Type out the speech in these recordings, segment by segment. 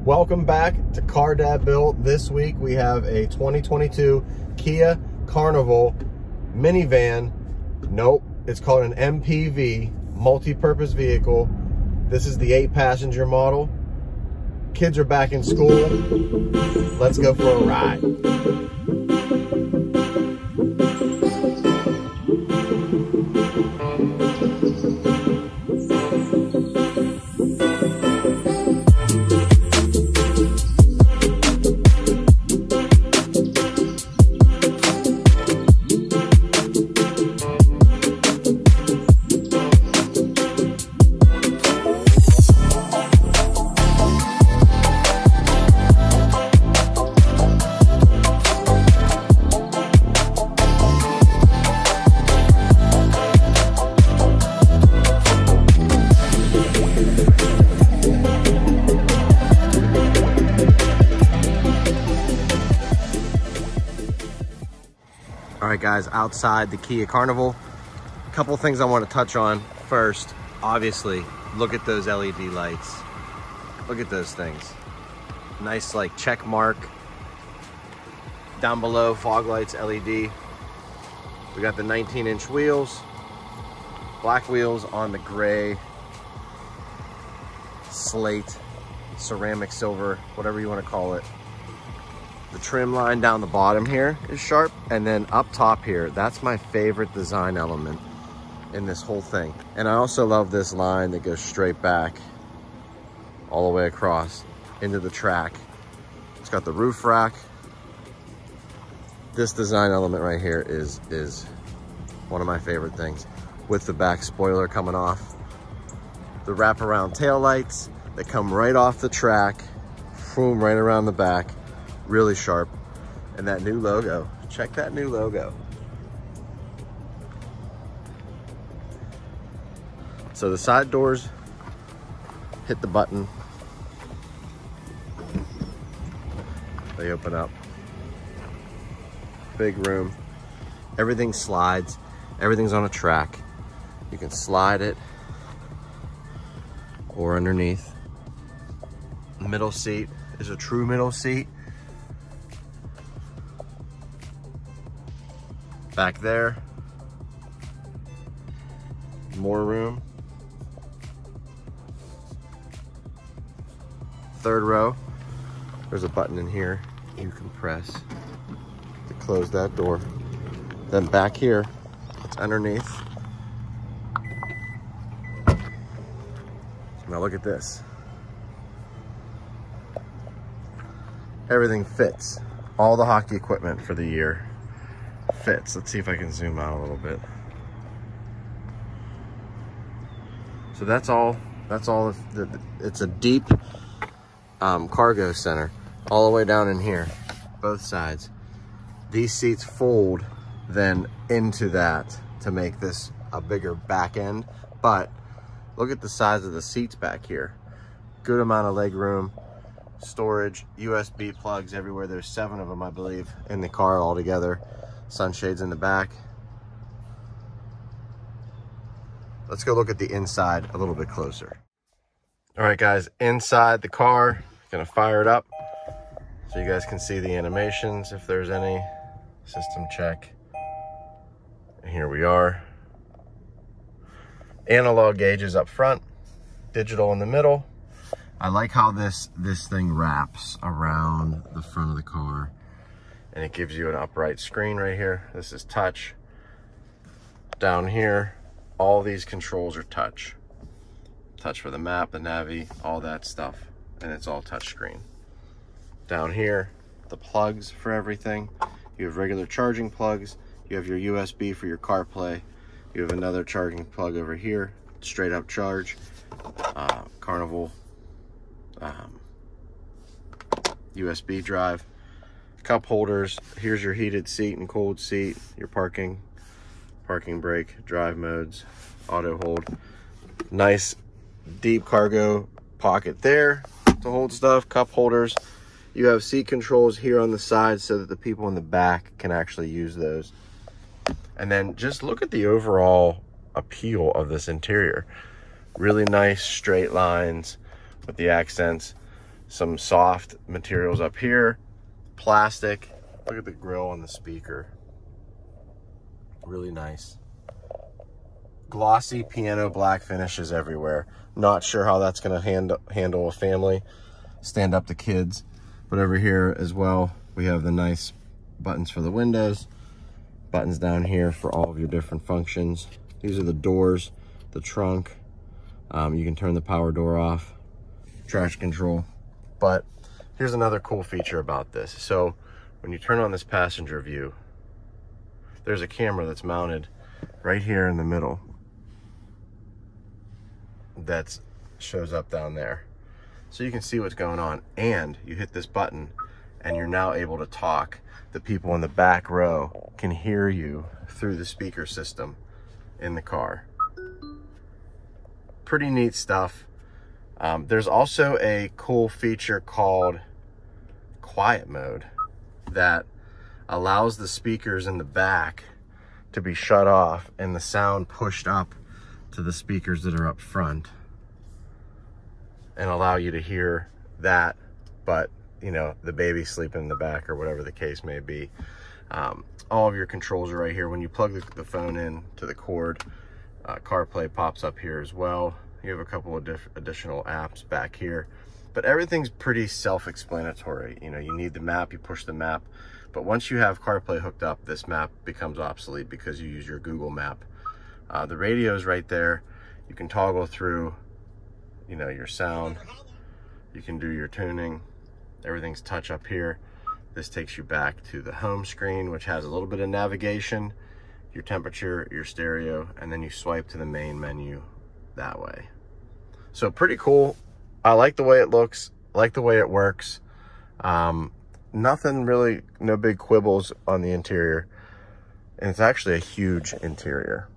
Welcome back to Car Dad Built. This week we have a 2022 Kia Carnival minivan. Nope, it's called an MPV, multi-purpose vehicle. This is the 8-passenger model. Kids are back in school. Let's go for a ride. All right, guys, outside the Kia Carnival, a couple things I want to touch on. First, obviously, look at those LED lights. Look at those things. Nice, like, check mark. Down below, fog lights, LED. We got the 19-inch wheels, black wheels on the gray, slate, ceramic silver, whatever you want to call it. The trim line down the bottom here is sharp, and then up top here, that's my favorite design element in this whole thing. And I also love this line that goes straight back all the way across into the track. It's got the roof rack. This design element right here is one of my favorite things, with the back spoiler coming off. The wraparound tail lights that come right off the track, boom, right around the back. Really sharp. And that new logo, check that new logo. So the side doors, hit the button, they open up. Big room, everything slides, everything's on a track. You can slide it or underneath. The middle seat is a true middle seat. Back there, more room. Third row, there's a button in here you can press to close that door. Then back here, it's underneath. Now look at this. Everything fits. All the hockey equipment for the year fits. Let's see if I can zoom out a little bit. So that's all it's a deep cargo center all the way down in here, both sides. These seats fold then into that to make this a bigger back end, but look at the size of the seats back here. Good amount of leg room, storage, USB plugs everywhere. There's 7 of them, I believe, in the car altogether. Sunshades in the back. Let's go look at the inside a little bit closer. All right, guys, inside the car, gonna fire it up so you guys can see the animations if there's any. System check. And here we are. Analog gauges up front, digital in the middle. I like how this thing wraps around the front of the car. And it gives you an upright screen right here. This is touch. Down here, all these controls are touch. Touch for the map, the navi, all that stuff. And it's all touch screen. Down here, the plugs for everything. You have regular charging plugs. You have your USB for your CarPlay. You have another charging plug over here, straight up charge. Carnival USB drive. Cup holders. Here's your heated seat and cold seat, your parking brake, drive modes, auto hold. Nice deep cargo pocket there to hold stuff, cup holders. You have seat controls here on the side so that the people in the back can actually use those. And then just look at the overall appeal of this interior. Really nice straight lines with the accents. some soft materials up here, plastic. Look at the grill and the speaker. Really nice. Glossy piano black finishes everywhere. Not sure how that's going to handle a family. Stand up the kids. But over here as well, we have the nice buttons for the windows. Buttons down here for all of your different functions. These are the doors, the trunk. You can turn the power door off, traction control. But here's another cool feature about this. So when you turn on this passenger view, there's a camera that's mounted right here in the middle that shows up down there. So you can see what's going on, and you hit this button and you're now able to talk. The people in the back row can hear you through the speaker system in the car. Pretty neat stuff. There's also a cool feature called quiet mode that allows the speakers in the back to be shut off and the sound pushed up to the speakers that are up front, and allow you to hear that, but you know, the baby sleeping in the back or whatever the case may be. All of your controls are right here. When you plug the phone in to the cord, CarPlay pops up here as well. You have a couple of additional apps back here, but everything's pretty self-explanatory. You know, you need the map, you push the map, but once you have CarPlay hooked up, this map becomes obsolete because you use your Google map. The radio is right there. You can toggle through, you know, your sound. You can do your tuning. Everything's touch up here. This takes you back to the home screen, which has a little bit of navigation, your temperature, your stereo, and then you swipe to the main menu that way. So pretty cool. I like the way it looks. I like the way it works. Nothing really, no big quibbles on the interior. And it's actually a huge interior.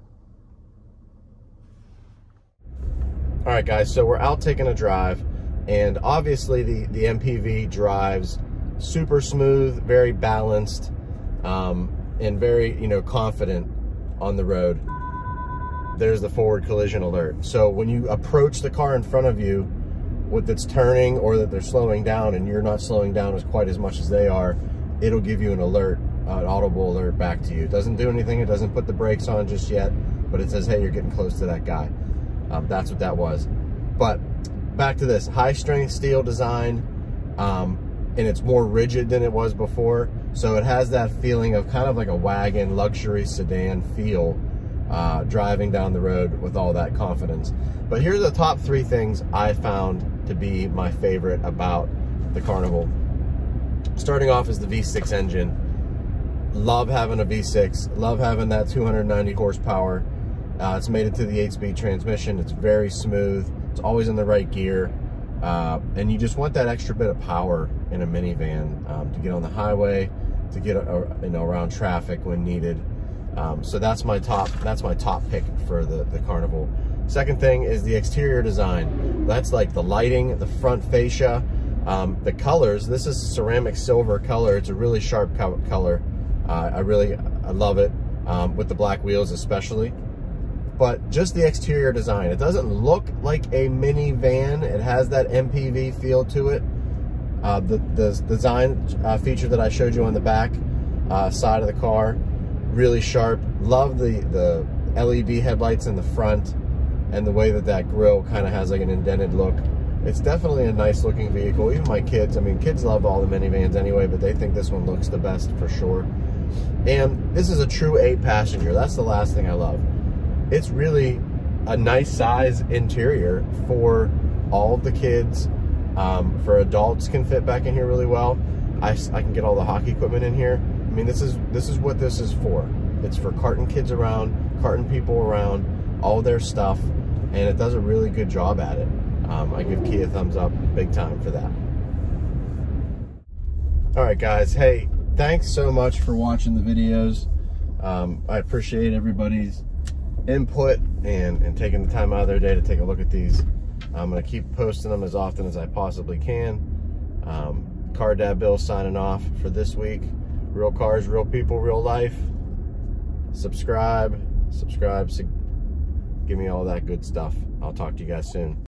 All right, guys, so we're out taking a drive, and obviously the MPV drives super smooth, very balanced, and very, you know, confident on the road. There's the forward collision alert. So when you approach the car in front of you that's turning, or that they're slowing down and you're not slowing down as quite as much as they are, it'll give you an alert, an audible alert back to you. It doesn't do anything. It doesn't put the brakes on just yet, but it says, hey, you're getting close to that guy. That's what that was. But back to this, high strength steel design, and it's more rigid than it was before. So it has that feeling of kind of like a wagon, luxury sedan feel, driving down the road with all that confidence. But here's the top 3 things I found to be my favorite about the Carnival. Starting off is the V6 engine. Love having a V6, love having that 290 horsepower. It's made it to the 8-speed transmission. It's very smooth. It's always in the right gear. And you just want that extra bit of power in a minivan to get on the highway, to get you know, around traffic when needed. So that's my top pick for the Carnival. Second thing is the exterior design. That's like the lighting, the front fascia, the colors. This is ceramic silver color. It's a really sharp color. I love it, with the black wheels especially. But just the exterior design, it doesn't look like a minivan. It has that MPV feel to it. The design feature that I showed you on the back side of the car, really sharp. Love the LED headlights in the front, and the way that grille kind of has like an indented look. It's definitely a nice looking vehicle. Even my kids, I mean, kids love all the minivans anyway, but they think this one looks the best for sure. And this is a true 8-passenger. That's the last thing I love. It's really a nice size interior for all of the kids. For adults can fit back in here really well. I can get all the hockey equipment in here. I mean, this is what this is for. It's for carting kids around, carting people around, all their stuff, and it does a really good job at it. I give Kia a thumbs up big time for that. All right, guys. Hey, thanks so much for watching the videos. I appreciate everybody's input and taking the time out of their day to take a look at these. I'm going to keep posting them as often as I possibly can. Car Dad Bill signing off for this week. Real cars, real people, real life. Subscribe, give me all that good stuff. I'll talk to you guys soon.